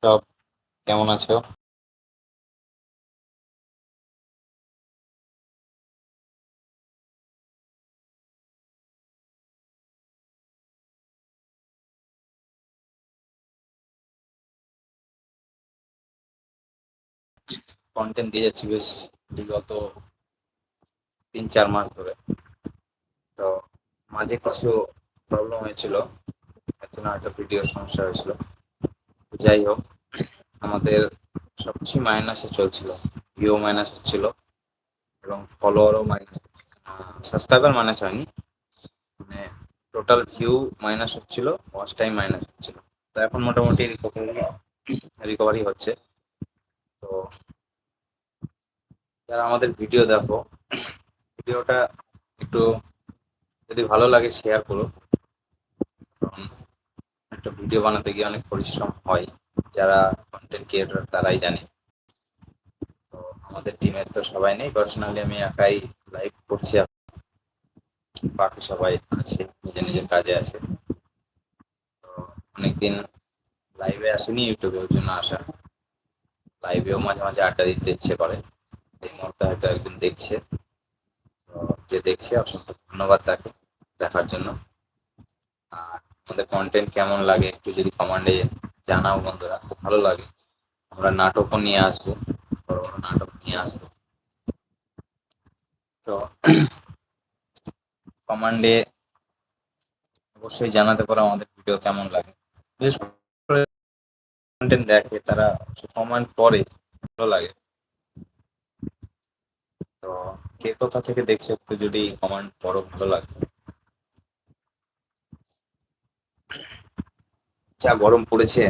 সব কেমন আছো? কন্টেন্ট দিয়ে যাচ্ছি বেশ বিগত 3-4 মাস ধরে। তো মাঝে কিছু প্রবলেম হয়েছিল, এর জন্য হয়তো ভিডিওর সমস্যা হয়েছিল। যাই হোক, আমাদের সবকিছু মাইনাসে চলছিল। ভিউ মাইনাস হচ্ছিল এবং ফলোয়ারও মাইনাস, সাবস্ক্রাইবার মাইনাস হয়নি, মানে টোটাল ভিউ মাইনাস হচ্ছিল, ওয়াচ টাইম মাইনাস হচ্ছিল। তো এখন মোটামুটি রিকভারি হচ্ছে। তো যারা আমাদের ভিডিও দেখো, ভিডিওটা একটু যদি ভালো লাগে শেয়ার করো, কারণ একটা ভিডিও বানাতে গিয়ে অনেক পরিশ্রম হয়। যারা কন্টেন্ট ক্রিয়েটর তারাই জানে। তো আমাদের টিমের তো সবাই নেই, পার্সোনালি আমি একাই লাইভ করছি, আর বাকি সবাই আছে, নিজের নিজের কাজে আছে। তো অনেকদিন লাইভে আসেনি ইউটিউবে, ওর জন্য আসা। লাইভেও মাঝে মাঝে আড্ডা দিতে ইচ্ছে করে। এই মুহূর্তে হয়তো একজন দেখছে। তো যে দেখছে অসংখ্য ধন্যবাদ তাকে দেখার জন্য। আর আমাদের কন্টেন্ট কেমন লাগে একটু যদি কমেন্টে জানাও বন্ধুরা, তো ভালো লাগে। আমরা নাটকও নিয়ে আসবো, বড় বড় নাটক নিয়ে আসবো। তো কমান্ডে অবশ্যই জানাতে পারো আমাদের ভিডিও কেমন লাগে। বিশেষ করে কন্টেন্ট দেখে তারা কমেন্ট করে, ভালো লাগে। তো কে কোথা থেকে দেখছো একটু যদি কমেন্ট করো, ভালো লাগে। যা গরম পড়েছে!